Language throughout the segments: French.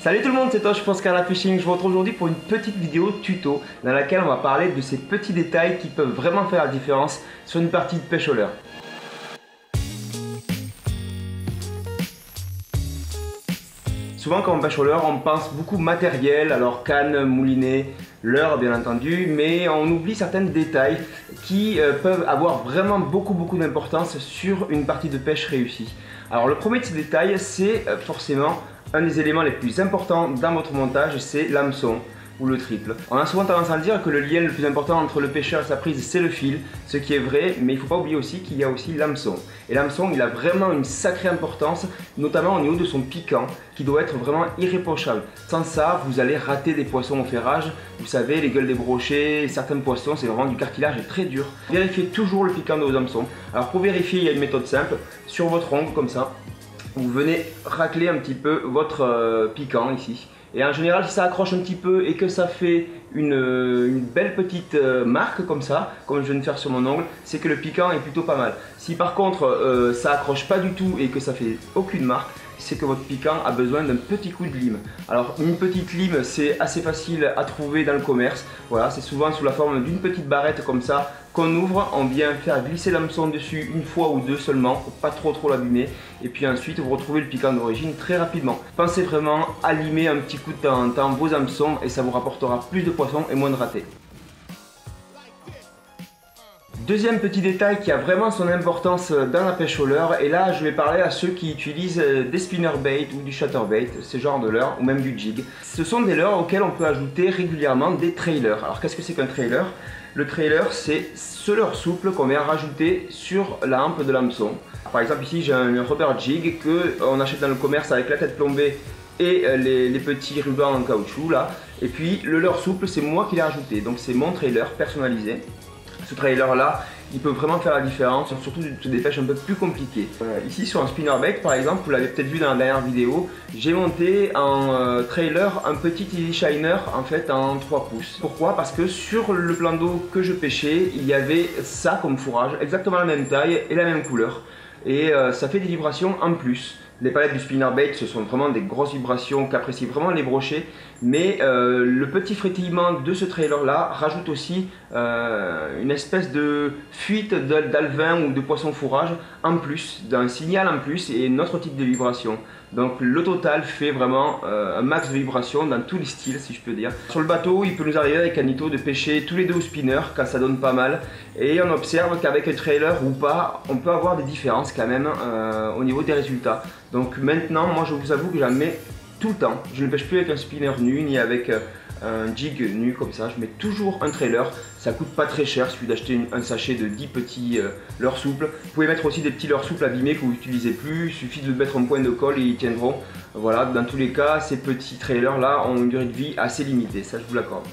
Salut tout le monde, c'est Tosh pour Scarla Fishing. Je vous retrouve aujourd'hui pour une petite vidéo tuto dans laquelle on va parler de ces petits détails qui peuvent vraiment faire la différence sur une partie de pêche au leurre. Souvent quand on pêche au leurre, on pense beaucoup matériel, alors canne, moulinet, leurre bien entendu, mais on oublie certains détails qui peuvent avoir vraiment beaucoup d'importance sur une partie de pêche réussie. Alors le premier de ces détails, c'est forcément un des éléments les plus importants dans votre montage, c'est l'hameçon ou le triple. On a souvent tendance à dire que le lien le plus important entre le pêcheur et sa prise, c'est le fil, ce qui est vrai, mais il ne faut pas oublier aussi qu'il y a aussi l'hameçon. Et l'hameçon, il a vraiment une sacrée importance, notamment au niveau de son piquant, qui doit être vraiment irréprochable. Sans ça, vous allez rater des poissons au ferrage. Vous savez, les gueules des brochets, certains poissons, c'est vraiment du cartilage et très dur. Vérifiez toujours le piquant de vos hameçons. Alors pour vérifier, il y a une méthode simple. Sur votre ongle, comme ça, vous venez racler un petit peu votre piquant ici. Et en général, si ça accroche un petit peu et que ça fait une belle petite marque comme ça, comme je viens de faire sur mon ongle, c'est que le piquant est plutôt pas mal. Si par contre ça accroche pas du tout et que ça fait aucune marque, c'est que votre piquant a besoin d'un petit coup de lime. Alors une petite lime, c'est assez facile à trouver dans le commerce. Voilà, c'est souvent sous la forme d'une petite barrette comme ça qu'on ouvre. On vient faire glisser l'hameçon dessus une fois ou deux seulement, pour pas trop l'abîmer. Et puis ensuite vous retrouvez le piquant d'origine très rapidement. Pensez vraiment à limer un petit coup de temps en temps vos hameçons et ça vous rapportera plus de poissons et moins de ratés. Deuxième petit détail qui a vraiment son importance dans la pêche au leurre, et là je vais parler à ceux qui utilisent des spinnerbait ou du chatterbait, ce genre de leurre, ou même du jig. Ce sont des leurres auxquels on peut ajouter régulièrement des trailers. Alors qu'est-ce que c'est qu'un trailer? Le trailer, c'est ce leurre souple qu'on vient rajouter sur la hampe de l'hameçon. Par exemple ici j'ai un rubber jig qu'on achète dans le commerce avec la tête plombée et les petits rubans en caoutchouc là. Et puis le leurre souple, c'est moi qui l'ai rajouté, donc c'est mon trailer personnalisé. Ce trailer là, il peut vraiment faire la différence, surtout sur des pêches un peu plus compliquées. Ici sur un spinnerbait par exemple, vous l'avez peut-être vu dans la dernière vidéo, j'ai monté en trailer un petit Easy Shiner en fait en 3 pouces. Pourquoi? Parce que sur le plan d'eau que je pêchais, il y avait ça comme fourrage, exactement la même taille et la même couleur. Et ça fait des vibrations en plus. Les palettes du spinnerbait, ce sont vraiment des grosses vibrations qu'apprécient vraiment les brochets, mais le petit frétillement de ce trailer là rajoute aussi une espèce de fuite d'alevin ou de poisson fourrage en plus, d'un signal en plus et un autre type de vibration. Donc le total fait vraiment un max de vibration dans tous les styles, si je peux dire. Sur le bateau, il peut nous arriver avec Anito de pêcher tous les deux au spinner quand ça donne pas mal, et on observe qu'avec un trailer ou pas, on peut avoir des différences quand même au niveau des résultats. Donc maintenant, moi je vous avoue que j'en mets tout le temps. Je ne pêche plus avec un spinner nu ni avec un jig nu comme ça. Je mets toujours un trailer. Ça coûte pas très cher, il suffit d'acheter un sachet de 10 petits leurres souples. Vous pouvez mettre aussi des petits leurres souples abîmés que vous n'utilisez plus. Il suffit de mettre un point de colle et ils tiendront. Voilà, dans tous les cas, ces petits trailers là ont une durée de vie assez limitée, ça je vous l'accorde.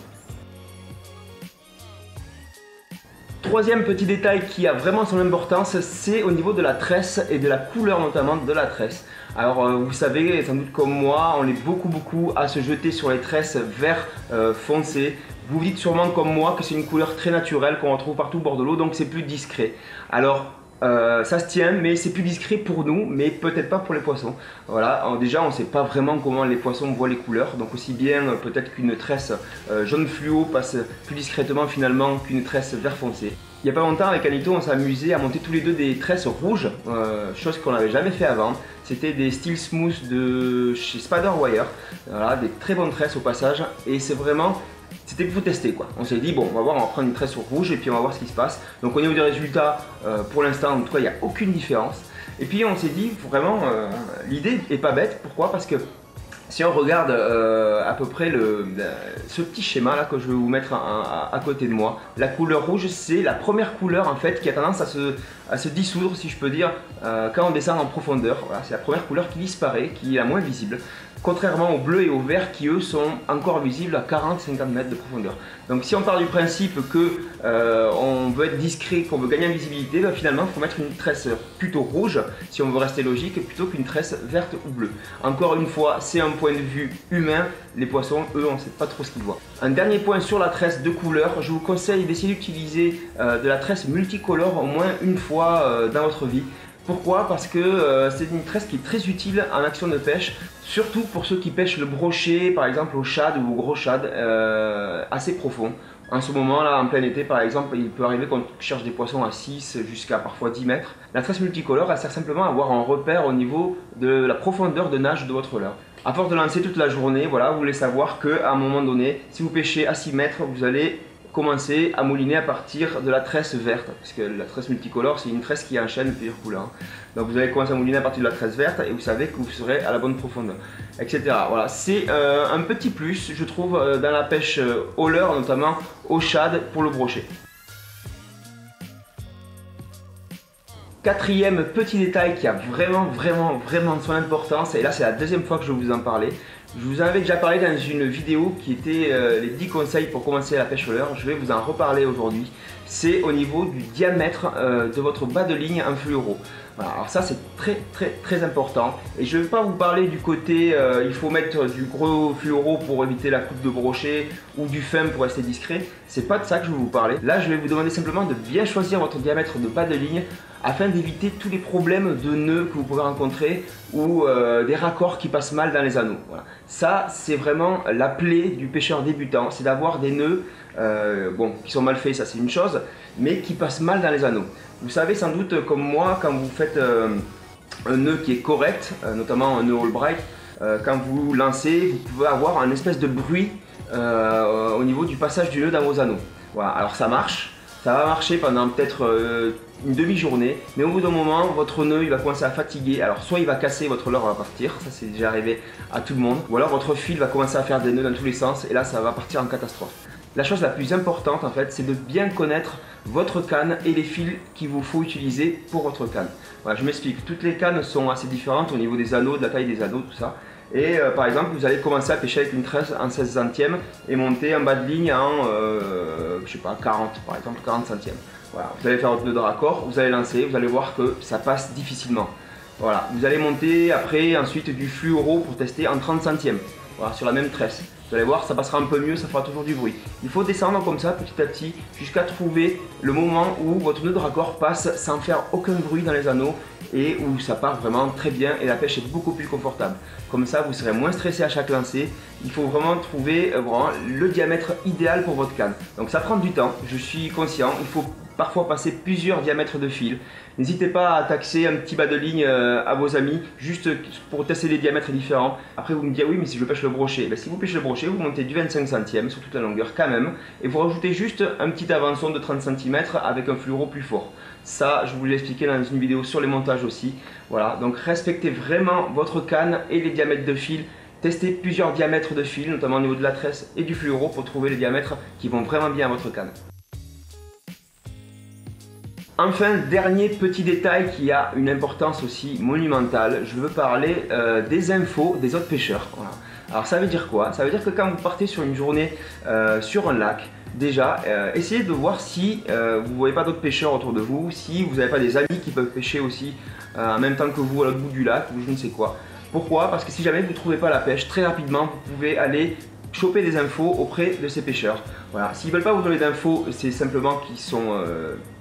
Troisième petit détail qui a vraiment son importance, c'est au niveau de la tresse et de la couleur notamment de la tresse. Alors vous savez, sans doute comme moi, on est beaucoup à se jeter sur les tresses vert foncé. Vous dites sûrement comme moi que c'est une couleur très naturelle qu'on retrouve partout au bord de l'eau, donc c'est plus discret. Alors ça se tient, mais c'est plus discret pour nous, mais peut-être pas pour les poissons. Voilà, alors déjà on ne sait pas vraiment comment les poissons voient les couleurs, donc aussi bien peut-être qu'une tresse jaune fluo passe plus discrètement finalement qu'une tresse vert foncé. Il n'y a pas longtemps avec Anito, on s'est amusé à monter tous les deux des tresses rouges, chose qu'on n'avait jamais fait avant. C'était des Steel Smooth de chez Spiderwire, voilà, des très bonnes tresses au passage, et c'est vraiment... C'était pour tester quoi. On s'est dit bon, on va voir, on va prendre une tresse rouge et puis on va voir ce qui se passe. Donc au niveau des résultats, pour l'instant en tout cas il n'y a aucune différence. Et puis on s'est dit vraiment, l'idée est pas bête. Pourquoi? Parce que si on regarde à peu près ce petit schéma là que je vais vous mettre à côté de moi, la couleur rouge c'est la première couleur en fait qui a tendance à se dissoudre si je peux dire quand on descend en profondeur. Voilà, c'est la première couleur qui disparaît, qui est la moins visible. Contrairement au bleu et au vert qui eux sont encore visibles à 40-50 mètres de profondeur. Donc si on part du principe que on veut être discret, qu'on veut gagner en visibilité, ben finalement il faut mettre une tresse plutôt rouge si on veut rester logique plutôt qu'une tresse verte ou bleue. Encore une fois, c'est un point de vue humain, les poissons eux on ne sait pas trop ce qu'ils voient. Un dernier point sur la tresse de couleur, je vous conseille d'essayer d'utiliser de la tresse multicolore au moins une fois dans votre vie. Pourquoi? Parce que c'est une tresse qui est très utile en action de pêche, surtout pour ceux qui pêchent le brochet, par exemple au shad ou au gros shad assez profond. En ce moment là, en plein été par exemple, il peut arriver qu'on cherche des poissons à 6 jusqu'à parfois 10 mètres. La tresse multicolore, elle sert simplement à avoir un repère au niveau de la profondeur de nage de votre leurre. À force de lancer toute la journée, voilà, vous voulez savoir qu'à un moment donné, si vous pêchez à 6 mètres, vous allez commencer à mouliner à partir de la tresse verte, parce que la tresse multicolore, c'est une tresse qui enchaîne plusieurs couleurs. Donc vous allez commencer à mouliner à partir de la tresse verte et vous savez que vous serez à la bonne profondeur, etc. Voilà, c'est un petit plus, je trouve, dans la pêche au leurre, notamment au shad pour le brochet. Quatrième petit détail qui a vraiment son importance, et là c'est la deuxième fois que je vais vous en parler. Je vous en avais déjà parlé dans une vidéo qui était les 10 conseils pour commencer la pêche au leurre. Je vais vous en reparler aujourd'hui. C'est au niveau du diamètre de votre bas de ligne en fluoro. Voilà, alors ça c'est très important. Et je ne vais pas vous parler du côté il faut mettre du gros fluoro pour éviter la coupe de brochet ou du fin pour rester discret. C'est pas de ça que je vais vous parler. Là je vais vous demander simplement de bien choisir votre diamètre de bas de ligne afin d'éviter tous les problèmes de nœuds que vous pouvez rencontrer ou des raccords qui passent mal dans les anneaux. Voilà. Ça, c'est vraiment la plaie du pêcheur débutant, c'est d'avoir des nœuds bon, qui sont mal faits, ça c'est une chose, mais qui passent mal dans les anneaux. Vous savez sans doute comme moi, quand vous faites un nœud qui est correct, notamment un nœud Albright, quand vous lancez, vous pouvez avoir un espèce de bruit au niveau du passage du nœud dans vos anneaux. Voilà. Alors ça marche. Ça va marcher pendant peut-être une demi-journée, mais au bout d'un moment, votre nœud il va commencer à fatiguer. Alors soit il va casser, votre leurre va partir, ça c'est déjà arrivé à tout le monde, ou alors votre fil va commencer à faire des nœuds dans tous les sens, et là ça va partir en catastrophe. La chose la plus importante en fait, c'est de bien connaître votre canne et les fils qu'il vous faut utiliser pour votre canne. Voilà, je m'explique, toutes les cannes sont assez différentes au niveau des anneaux, de la taille des anneaux, tout ça. Et par exemple, vous allez commencer à pêcher avec une tresse en 16 centièmes et monter en bas de ligne en, je sais pas, 40 par exemple, 40 centièmes. Voilà, vous allez faire votre nœud de raccord, vous allez lancer, vous allez voir que ça passe difficilement. Voilà, vous allez monter après ensuite du fluoro pour tester en 30 centièmes, voilà, sur la même tresse. Vous allez voir, ça passera un peu mieux, ça fera toujours du bruit. Il faut descendre comme ça petit à petit jusqu'à trouver le moment où votre nœud de raccord passe sans faire aucun bruit dans les anneaux et où ça part vraiment très bien et la pêche est beaucoup plus confortable. Comme ça, vous serez moins stressé à chaque lancer. Il faut vraiment trouver vraiment le diamètre idéal pour votre canne. Donc ça prend du temps, je suis conscient, il faut parfois passer plusieurs diamètres de fil. N'hésitez pas à taxer un petit bas de ligne à vos amis, juste pour tester des diamètres différents. Après vous me dites oui mais si je pêche le brochet, ben, si vous pêchez le brochet, vous montez du 25 centièmes sur toute la longueur quand même, et vous rajoutez juste un petit avançon de 30 cm avec un fluoro plus fort. Ça je vous l'ai expliqué dans une vidéo sur les montages aussi. Voilà, donc respectez vraiment votre canne et les diamètres de fil. Testez plusieurs diamètres de fil, notamment au niveau de la tresse et du fluoro pour trouver les diamètres qui vont vraiment bien à votre canne. Enfin, dernier petit détail qui a une importance aussi monumentale, je veux parler des infos des autres pêcheurs. Voilà. Alors ça veut dire quoi? Ça veut dire que quand vous partez sur une journée sur un lac, déjà, essayez de voir si vous ne voyez pas d'autres pêcheurs autour de vous, si vous n'avez pas des amis qui peuvent pêcher aussi en même temps que vous à l'autre bout du lac ou je ne sais quoi. Pourquoi? Parce que si jamais vous ne trouvez pas la pêche, très rapidement vous pouvez aller choper des infos auprès de ces pêcheurs. Voilà. S'ils ne veulent pas vous donner d'infos, c'est simplement qu'ils sont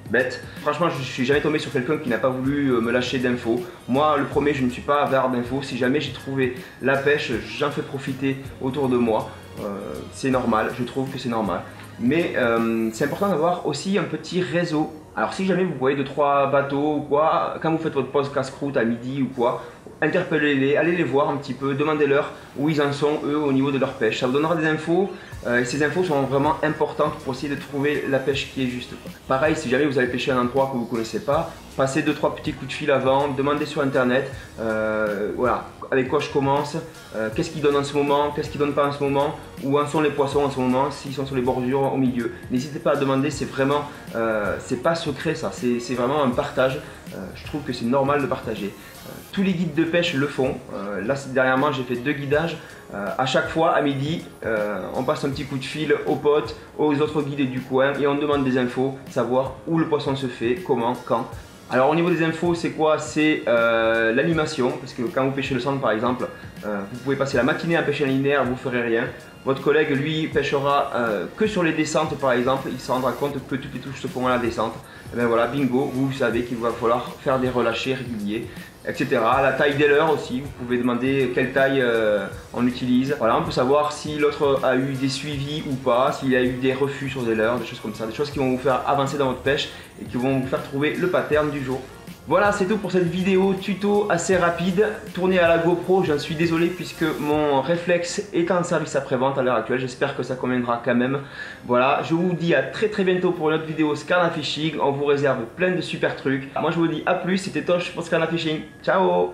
bêtes. Franchement, je ne suis jamais tombé sur quelqu'un qui n'a pas voulu me lâcher d'infos. Moi, le premier, je ne suis pas avare d'infos. Si jamais j'ai trouvé la pêche, j'en fais profiter autour de moi. C'est normal, je trouve que c'est normal. Mais c'est important d'avoir aussi un petit réseau. Alors si jamais vous voyez 2-3 bateaux ou quoi, quand vous faites votre pause casse-croûte à midi ou quoi, interpellez-les, allez les voir un petit peu, demandez-leur où ils en sont eux au niveau de leur pêche. Ça vous donnera des infos et ces infos sont vraiment importantes pour essayer de trouver la pêche qui est juste. Pareil, si jamais vous allez pêcher un endroit que vous ne connaissez pas, passez 2-3 petits coups de fil avant, demandez sur internet, voilà, avec quoi je commence, qu'est-ce qu'ils donnent en ce moment, qu'est-ce qu'ils donnent pas en ce moment, où en sont les poissons en ce moment, s'ils sont sur les bordures, au milieu. N'hésitez pas à demander, c'est vraiment, c'est pas secret ça, c'est vraiment un partage. Je trouve que c'est normal de partager. Tous les guides de pêche le font. Là dernièrement j'ai fait 2 guidages. À chaque fois à midi, on passe un petit coup de fil aux potes, aux autres guides du coin et on demande des infos, savoir où le poisson se fait, comment, quand. Alors au niveau des infos, c'est quoi? C'est l'animation, parce que quand vous pêchez le centre par exemple, vous pouvez passer la matinée à pêcher en linéaire, vous ne ferez rien. Votre collègue lui pêchera que sur les descentes par exemple, il se rendra compte que toutes les touches se font à la descente. Et bien voilà, bingo, vous savez qu'il va falloir faire des relâchés réguliers, etc. La taille des leurres aussi, vous pouvez demander quelle taille on utilise. Voilà, on peut savoir si l'autre a eu des suivis ou pas, s'il a eu des refus sur des leurres, des choses comme ça, des choses qui vont vous faire avancer dans votre pêche et qui vont vous faire trouver le pattern du jour. Voilà, c'est tout pour cette vidéo tuto assez rapide, tournée à la GoPro. J'en suis désolé puisque mon réflexe est en service après-vente à l'heure actuelle. J'espère que ça conviendra quand même. Voilà, je vous dis à très bientôt pour une autre vidéo Scanner Fishing. On vous réserve plein de super trucs. Moi je vous dis à plus, c'était Tosh pour Scanner Fishing. Ciao!